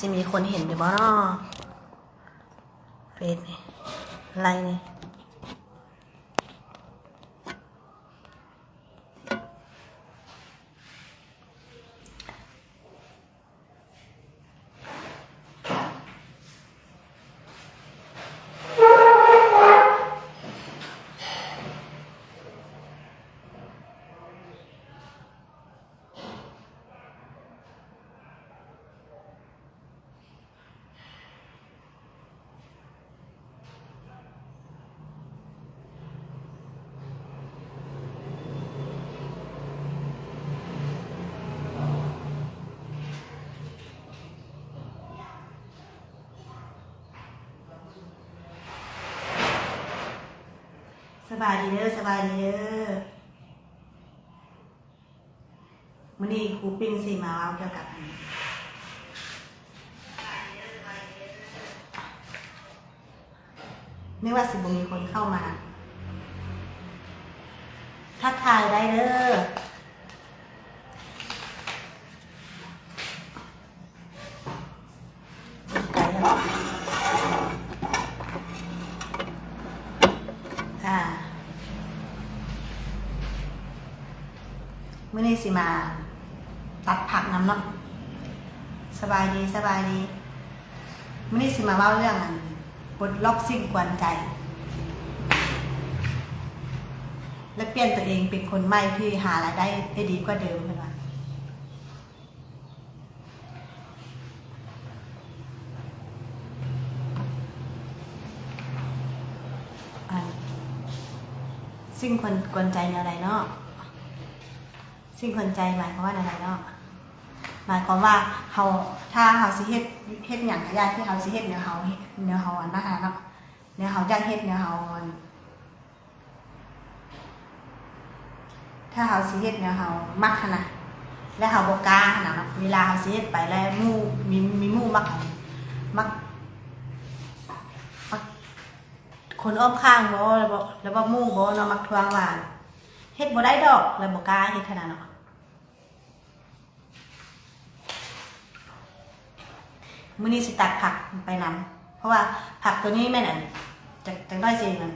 สิมีคนเห็นอยู่บ้างเนาะเฟซนี่อะไรนี่สบายดีเด้อสบายดีเด้อมื้อนี้ครูปิ้งสิมาเกี่ยวกับอันนี้นึกว่าสิบ่มีคนเข้ามาทักทายได้เด้อไก่แล้วมื้อนี้สิมาตัดผักน้ำเนาะสบายดีสบายดีมื้อนี้สิมาเล่าเรื่องปลดล็อกสิ่งกวนใจและเปลี่ยนตัวเองเป็นคนใหม่ที่หารายได้ได้ดีกว่าเดิมเพื่อนว่าสิ่งกวนใจแนวใดเนาะสิ่งกวนใจหมายความว่าอะไรเนาะหมายความว่าถ้าเฮาสิเฮ็ดหยังก็ได้ที่เฮาสิเฮ็ดแนวเฮาอันนะคะเนาะแนวเฮาอยากเฮ็ดแนวเฮาถ้าเฮาสิเฮ็ดแนวเฮามักขนาดและเฮาบ่กล้าขนาดเนาะเวลาเฮาสิเฮ็ดไปแล้วหมู่มีหมู่มักคนอ้อมข้างบ่แล้วบ่หมู่บ่เนาะมักทวงว่าเฮ็ดบ่ได้ดอกแล้วบ่กล้าเฮ็ดขนาดเนาะมื้อนี้สิตัดผักไปนำเพราะว่าผักตัวนี้แม่นจังได้สิมัน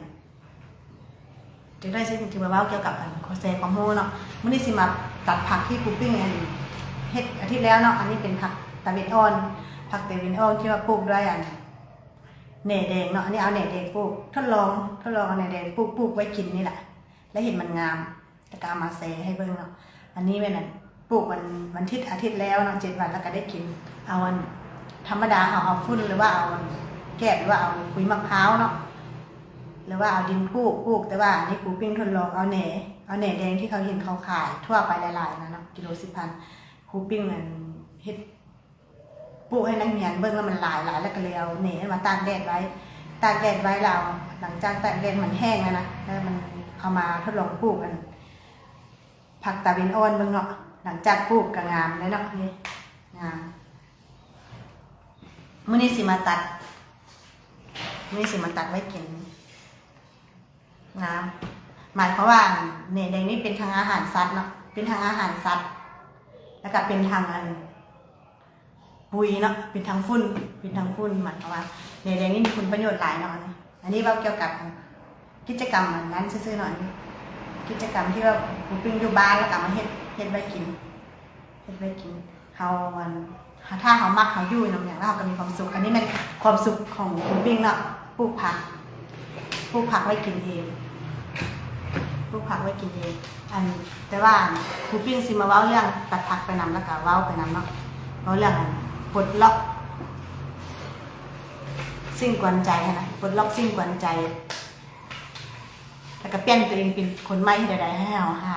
จังได้สิที่มาเว้าเกี่ยวกับโคเซของโฮเนาะมื้อนี้สิมาตัดผักที่กูปิ้งเฮ็ดอาทิตย์แล้วเนาะอันนี้เป็นผักตะเวนอ่อนผักตะเวนอ่อนที่ว่าปลูกด้วยแหน่แดงเนาะอันนี้เอาแหน่แดงปลูกทดลองเอาแหน่แดงปลูกไว้กินนี่แหละแล้วเห็นมันงามจะกามาเซให้เบิ่งเนาะอันนี้แม่นปลูกวันอาทิตย์แล้วเนาะ7 วันแล้วก็ได้กินเอาธรรมดาเอาฟุ้นหรือว่าเอาแกบหรือว่าเอาปุ๋ยมะพร้าวเนาะหรือว่าเอาดินปลูกแต่ว่านี่ครูปิ้งทดลองเอาแหน่แดงที่เขาเห็นเขาขายทั่วไปหลายๆนะเนาะกิโล10,000ครูปิ้งมันเฮ็ดปลูกให้นักเรียนเบิ่งแล้วมันหลายแล้วก็เลยเอาแหน่มาตากแดดไว้แล้วหลังจากตากแดดมันแห้งแล้วมันเอามาทดลองปลูกกันผักตะเวนอ่อนเบิ่งเนาะหลังจากปลูกก็งามแล้วเนาะนี่งามมื้อนี้สิมาตัดไว้กินน้ำหมายความว่าแหน่แดงนี่เป็นทางอาหารสัตว์เนาะเป็นทางอาหารสัตว์แล้วก็เป็นทางปุ๋ยเนาะเป็นทางฝุ่นหมายความว่าแหน่แดงนี่มีคุณประโยชน์หลายเนาะอันนี้เว้าเกี่ยวกับกิจกรรมนั้นซื่อๆหน่อยกิจกรรมที่ว่ากูปิ้งอยู่บ้านแล้วก็มาเฮ็ดไว้กินเฮาถ้าเฮามักเฮาอยู่นำอย่างแล้วเฮาก็มีความสุขอันนี้มันความสุขของกูปิ้งเนาะปลูกผักไว้กินเองแต่ว่าครูปิ้งสิมาเว้าเรื่องตัดผักไปนำแล้วก็เว้าไปนำเนาะเว้าเรื่องปลดล็อกสิ่งกวนใจนะปลดล็อกสิ่งกวนใจแล้วก็เปลี่ยนตัวเองเป็นคนใหม่ให้ได้ให้เฮาห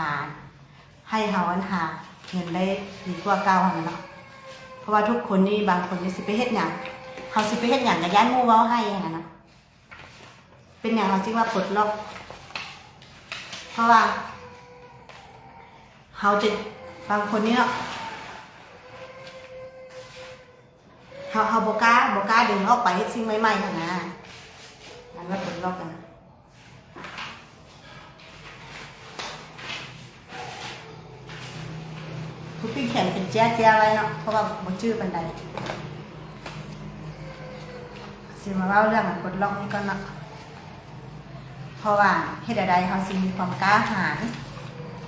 าเงินได้ดีกว่าเก่าหั่นเนาะเพราะว่าทุกคนนี่บางคนนี่สิไปเฮ็ดหยังเฮาสิไปเฮ็ดหยังก็ย้านหมู่เว้าให้หั่นน่ะเป็นหยังเฮาจึงว่าปลดล็อกเพราะว่าเฮาจะบางคนนี่เนาะเฮาบ่กล้าดึงออกไปเฮ็ดสิ่งใหม่ๆหั่นนะอันว่าปลดล็อกกันผู้ปิ้งแขนเป็นแจ๊ไว้เนาะเพราะว่าบ่ชื่อปานใด สิมาเล่าเรื่องปลดล็อกนี่ก็เนาะเพราะว่าเฮ็ดใดเขาสิมีความกล้าหาญ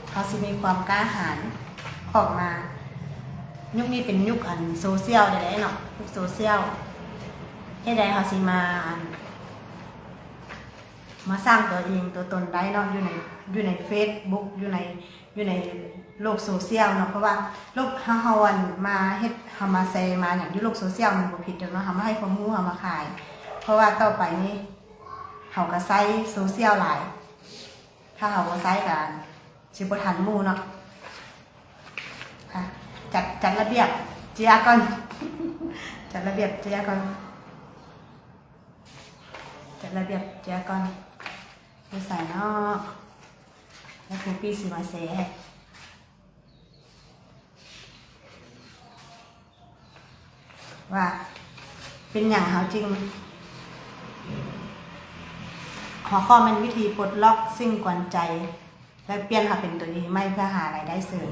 เขาสิมีความกล้าหาญออกมายุคนี้เป็นยุคโซเชียลใดๆเนาะยุคโซเชียลเฮ็ดใดเขาสิมาสร้างตัวเองตัวตนได้เนาะอยู่ใน Facebook อยู่ในโลกโซเชียลเนาะเพราะว่าโลกเฮามาเฮ็ดเฮามาแชร์มาอย่างอยู่โลกโซเชียลมันบ่ผิดดอกเนาะเฮามาให้ความรู้เฮามาขายเพราะว่าต่อไปนี้เฮาก็ใช้โซเชียลหลายถ้าเฮาบ่ใช้กันสิบ่ทันหมู่เนาะค่ะจัดระเบียบเจียก่อนจัดระเบียบเจียก่อนจัดระเบียบเจียก่อนไปใส่เนาะแล้วครูพี่สิมาเซให้ว่าเป็นอย่างเขาจริงหัวข้อมันวิธีปลดล็อกสิ่งกวนใจและเปลี่ยนหาเป็นตัวเองไม่เพื่อหารายได้เสริม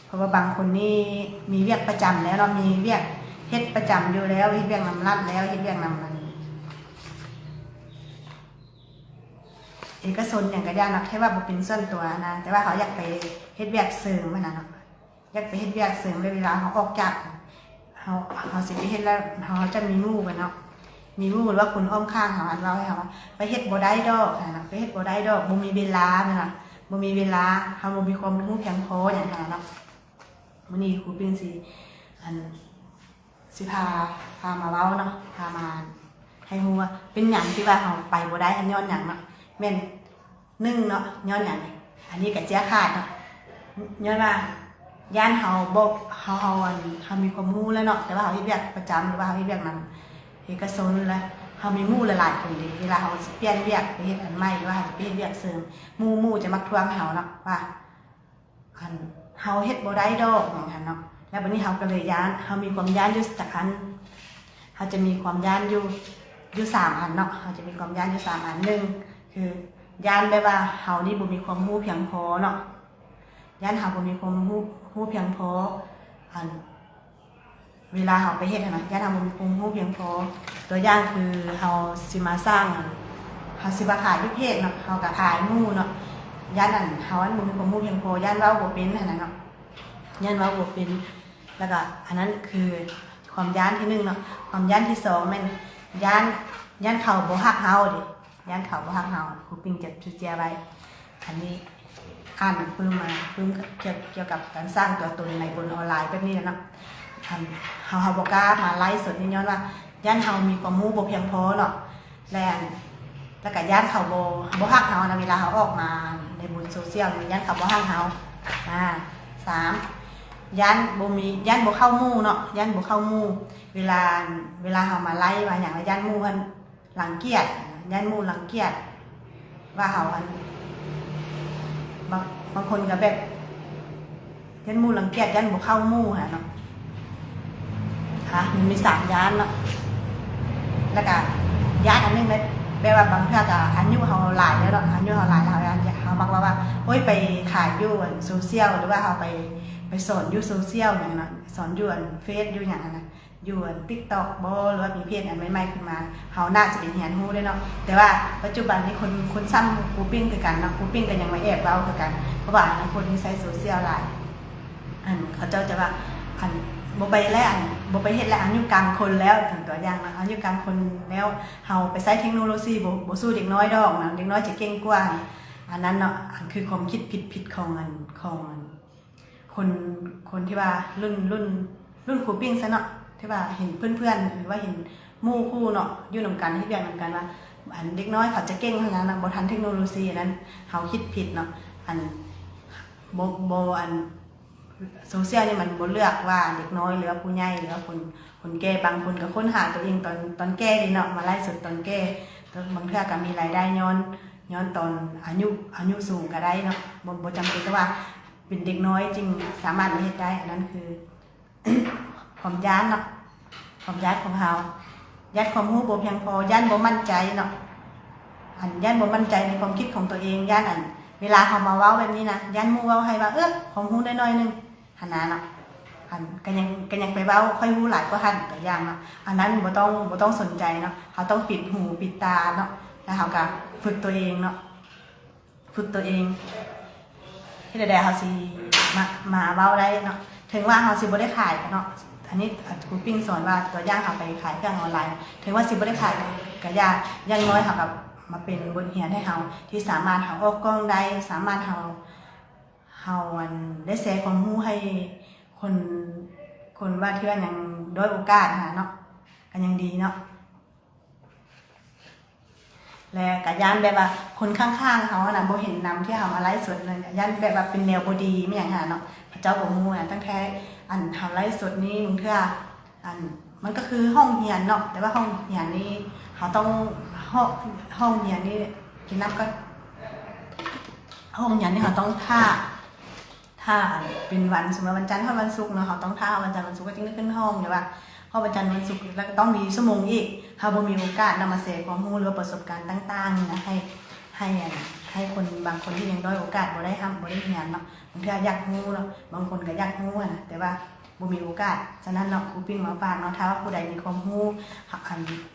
เพราะว่าบางคนนี่มีเวียกประจำแล้วเรามีเวียกเฮ็ดประจำอยู่แล้วเฮ็ดเวียกนำรัดแล้วเฮ็ดเวียกนำมันเอกชนอย่างกระยาเนาะแค่ว่าบ่เป็นส่วนตัวนะแต่ว่าเขาอยากไปเฮ็ดเวียกเสริมมันนะเนาะอยากไปเฮ็ดเวียกเสริมเวลาเขาออกจากเขาสิไปเฮ็ดแล้วเขาจะมีหมู่กันเนาะมีหมู่หรือว่าคนอ้อมข้างเขาอันเราให้เขาว่าไปเฮ็ดบ่ได้ดอกนะไปเฮ็ดบ่ได้ดอกบ่มีเวลาแม่นล่ะบ่มีเวลาเฮาบ่มีความรู้เพียงพออย่างนั้นเนาะมื้อนี้ครูปิ่งสิพามาเว้าเนาะพามาให้ฮู้ว่าเป็นหยังที่ว่าเฮาไปบ่ได้อันย้อนหยังเนาะแม่น1เนาะย้อนหยังอันนี้ก็เจียขาดเนาะย้อนว่าย่านเฮาบ่เฮามีความรู้แล้วเนาะแต่ว่าเฮาเฮ็ดเวียกประจำหรือว่าเฮาเฮ็ดเวียกนำเอกชนแล้วเฮามีหมู่หลายๆคนเด้เวลาเฮาสิเปลี่ยนเวียกไปเฮ็ดอันใหม่หรือว่าเฮาสิไปเฮ็ดเวียกเสริมหมู่จะมักทวงเฮาเนาะว่าเฮาเฮ็ดบ่ได้ดอกอย่างนั้นเนาะแล้วบัดนี้เฮาก็เลยย้านเฮามีความย้านอยู่จักอันเฮาจะมีความย้านอยู่3อันเนาะเฮาจะมีความย้านอยู่3อัน1คือย่านแบบว่าเฮานี่บ่มีความรู้เพียงพอเนาะย่านเฮาบ่มีความรู้เพียงพอเวลาเฮาไปเฮ็ดนะย่านเฮาบ่มีความรู้เพียงพอตัวอย่างคือเฮาสิมาสร้างเฮาสิมาขายอยู่เพจเนาะเฮาก็ขายหมู่เนาะย่านเฮาบ่มีความรู้เพียงพอย่านเว้าบ่เป็นนั่นน่ะเนาะย่านเว้าบ่เป็นแล้วก็อันนั้นคือความย้านที่1เนาะความย้านที่2แม่นย้านเขาบ่ฮักเฮาดิย่านเขาบ่ฮักเฮาครูปิ่งจะเจียไว้อันนี้อ่านปึ้มเกี่ยวกับการสร้างตัวตนในบนออนไลน์แบบนี้เนาะเฮาบ่กล้ามาไลฟ์สดนี่ย้อนว่าย่านเฮามีความรู้บ่เพียงพอเนาะแล้วก็ย่านเขาบ่ฮักเฮานะเวลาเฮาออกมาในบนโซเชียลนี่ย่านเขาบ่ฮักเฮา3ย่านบ่เข้าหมู่เนาะย่านบ่เข้าหมู่เวลาเฮามาไลฟ์มาหยังย่านหมู่เพิ่นรังเกียจย่านหมู่รังเกียจว่าเฮาบางคนก็แบบย่านหมู่รังเกียจย่านบ่เข้าหมู่เนาะมันมี3ย่านเนาะแล้วก็ย่านอันนึงแบบว่าบางเทื่อก็อายุเฮาหลายแล้วเนาะอายุเฮาหลายแล้วเฮามักว่าโอ๊ยไปขายอยู่โซเชียลหรือว่าเฮาไปสอนอยู่โซเชียลอย่างนั้นเนาะสอนอยู่เฟซอยู่อย่างนั้นนะอยู่TikTok บ่หรือว่ามีเพจอันใหม่ๆขึ้นมาเฮาน่าจะเป็นเรียนรู้ได้เนาะแต่ว่าปัจจุบันนี้คนซ้ำครูปิ้งคือกันเนาะครูปิ้งก็ยังมาแอบเว้าคือกันเพราะว่าคนที่ใช้โซเชียลหลายเขาเจ้าจะว่าบ่ไปแล้วบ่ไปเฮ็ดแล้วอายุกลางคนแล้วถึงตัวอย่างนะอายุกลางคนแล้วเฮาไปใช้เทคโนโลยีบ่สู้เด็กน้อยดอกนะเด็กน้อยจะเก่งกว่าอันนั้นเนาะคือความคิดผิดของคนที่ว่ารุ่นครูปิ้งซะเนาะที่ว่าเห็นเพื่อนๆหรือว่าเห็นหมู่คู่เนาะอยู่นำกันที่เรียนนำกันว่าเด็กน้อยเขาจะเก่งเท่านั้นบ่ทันเทคโนโลยีนั้นเฮาคิดผิดเนาะบ่โซเชียลนี่มันบ่เลือกว่าเด็กน้อยหรือผู้ใหญ่หรือคนแก่บางคนก็ค้นหาตัวเองตอนแก่นี่เนาะมาไลฟ์สดตอนแก่บางเทื่อก็มีรายได้ย้อนตอนอายุสูงก็ได้เนาะบ่จำเป็นว่าเป็นเด็กน้อยจริงสามารถมาเฮ็ดได้อันนั้นคือ ความย้านเนาะความย้านของเฮาย้านความรู้บ่เพียงพอย่านบ่มั่นใจเนาะย่านบ่มั่นใจในความคิดของตัวเองย่านเวลาเฮามาเว้าแบบนี้นะย่านหมู่เว้าให้ว่าความรู้น้อยๆนึงหั่นน่ะเนาะ ก็ยังไปเว้าค่อยรู้หลายกว่าหันก็อย่างเนาะอันนั้นบ่ต้องสนใจเนาะเขาต้องปิดหูปิดตาเนาะแล้วเขาก็ฝึกตัวเองเนาะฝึกตัวเองที่ใดๆเขาสิมาเว้าได้เนาะถึงว่าเขาสิบ่ได้ขายเนาะอันนี้ครูปิ้งสอนว่าตัวอย่างเขาไปขายเครื่องออนไลน์ถึงว่าสิบ่ได้ขายก็อย่างน้อยเขากับมาเป็นบทเรียนให้เขาที่สามารถเขาออกกล้องได้สามารถเขาได้แชร์ความรู้ให้คนว่าเทื่อยังด้อยโอกาสเนาะกันยังดีเนาะและกะย่านแบบว่าคนข้างๆเขาน่ะบ่เห็นนำที่เขามาไลฟ์สดเลยย่านแบบว่าเป็นแนวบ่ดีไม่อย่างเนาะพระเจ้าบ่ฮู้ตั้งแต่เขาไลฟ์สดนี้มึงเทื่อมันก็คือห้องเรียนเนาะแต่ว่าห้องเรียนนี้เขาต้องห้องเรียนนี่กินน้ำก็ห้องเรียนนี่เขาต้องท่าเป็นวันสมมติวันจันทร์ถึงวันศุกร์เนาะเขาต้องท่าวันจันทร์วันศุกร์ก็จึงได้ขึ้นห้องหรือว่าพอวันจันทร์วันศุกร์แล้วก็ต้องมีชั่วโมงอีกเขาบ่มีโอกาสนำมาแชร์ความรู้หรือประสบการณ์ต่างๆนี่นะให้คนบางคนที่ยังด้อยโอกาสบ่ได้บ่ได้เรียนเนาะบางทีอยากรู้เนาะบางคนก็อยากรู้นะแต่ว่าบ่มีโอกาสฉะนั้นเนาะครูปิ้งมาฝากเนาะถ้าว่าผู้ใดมีความรู้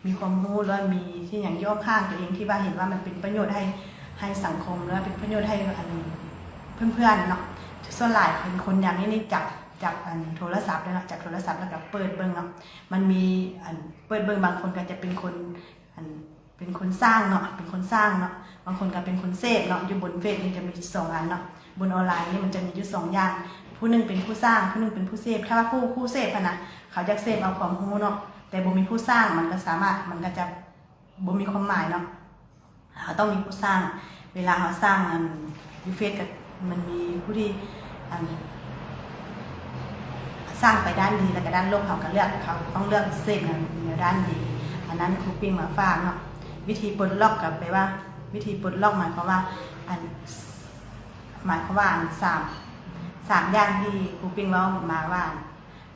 มีความรู้แล้วมีที่อย่างย่อข้างตัวเองที่ว่าเห็นว่ามันเป็นประโยชน์ให้สังคมแล้วเป็นประโยชน์ให้เพื่อนๆเนาะส่วนหลายคนอย่างนี้นี่จับโทรศัพท์เลยเนาะจับโทรศัพท์แล้วก็เปิดเบิ่งเนาะมันมีเปิดเบิ่งบางคนก็จะเป็นคนสร้างเนาะเป็นคนสร้างเนาะบางคนก็เป็นคนเสพเนาะอยู่บนเฟซนี่จะมี2อันเนาะบนออนไลน์นี่มันจะมีอยู่2อย่างผู้นึงเป็นผู้สร้างผู้นึงเป็นผู้เสพถ้าว่าผู้เสพนะเขาจะเสพเอาความรู้เนาะแต่บ่มีผู้สร้างมันก็จะบ่มีความหมายเนาะเขาต้องมีผู้สร้างเวลาเขาสร้างอยู่เฟซก็มันมีผู้ที่สร้างไปด้านดีแล้วก็ด้านลบเขาก็เขาต้องเลือกเส้นในด้านดีอันนั้นครูปิ้งมาฝากเนาะวิธีปลดล็อกกับไปว่าวิธีปลดล็อกหมายความว่าสามอย่างที่ครูปิ้งเล่ามาว่า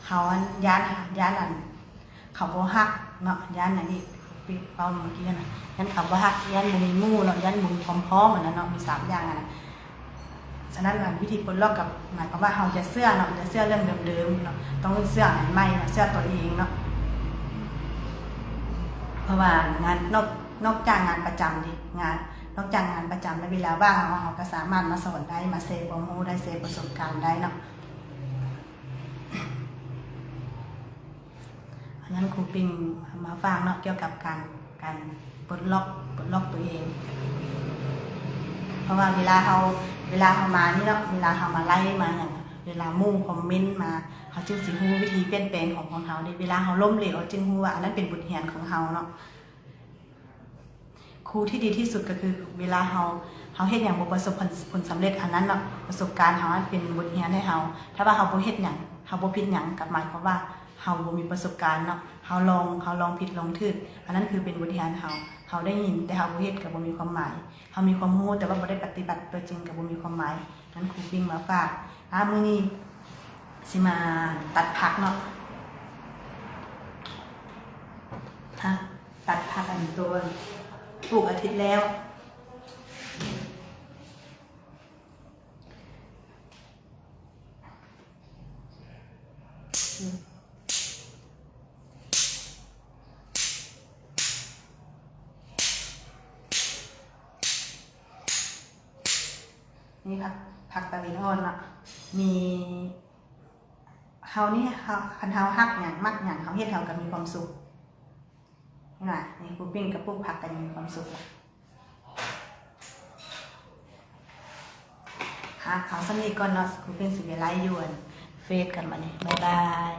เขาย้านเขาบ่ฮักเนาะย้านอย่างที่ครูปิ้งเล่าเมื่อกี้นะย้านเขาบ่ฮักย้านบ่มีหมู่เนาะย้านบ่มีความพร้อมเหมือนนั้นเนาะมี3อย่างนะฉะนั้นวิธีปลดล็อกกับหมายความว่าเราจะเสื้อเนาะจะเสื้อเรื่องเดิมๆเนาะต้องเสื้ออันใหม่เสื้อตัวเองเนาะเพราะว่างานนอกจากงานประจำดินอกจากงานประจำในเวลาว่างเราก็สามารถมาสอนได้มาแชร์ความรู้ได้แชร์ประสบการณ์ได้เนาะอันนั้นครูปิ้งมาฟังเนาะเกี่ยวกับการปลดล็อกตัวเองเพราะว่าเวลาเขามานี่เนาะเวลาเขามาไล่มาอย่างเวลามู่คอมเมนต์มาเขาจึงสิฮู้วิธีเปลี่ยนแปลงของเขาในเวลาเขาล้มเหลวจึงฮู้ว่าอันนั้นเป็นบทเรียนของเขาเนาะครูที่ดีที่สุดก็คือเวลาเขาเฮ็ดอย่างบ่ประสบผลสำเร็จอันนั้นเนาะประสบการณ์เขาเป็นบทเรียนให้เขาถ้าว่าเขาบ่เฮ็ดหยังเขาบ่ผิดหยังกับหมายความว่าเขาบ่มีประสบการณ์เนาะเขาลองผิดลองถูกอันนั้นคือเป็นบทเรียนเขาได้ยินแต่เขาบ่เฮ็ดก็บ่มีความหมายเขามีความรู้แต่ว่าบ่ได้ปฏิบัติตัวจริงก็บ่มีความหมายนั้นครูปิ้งมาฝากมื้อนี้สิมาตัดผักเนาะตัดผักอันตัวปลูกอาทิตย์แล้วนี่ผักตะลินอ่อนเนาะมีเฮานี่คันเฮาฮักอย่างมักอย่างเขาเฮ็ดเฮาก็มีความสุขนี่ล่ะนี่ครูปิ้งกับปลูกผักกันมีความสุขค่ะเขาสนิทก่อนเนาะครูปิ้งสิไปไลฟ์อยู่เฟซกันมานี่บ๊ายบาย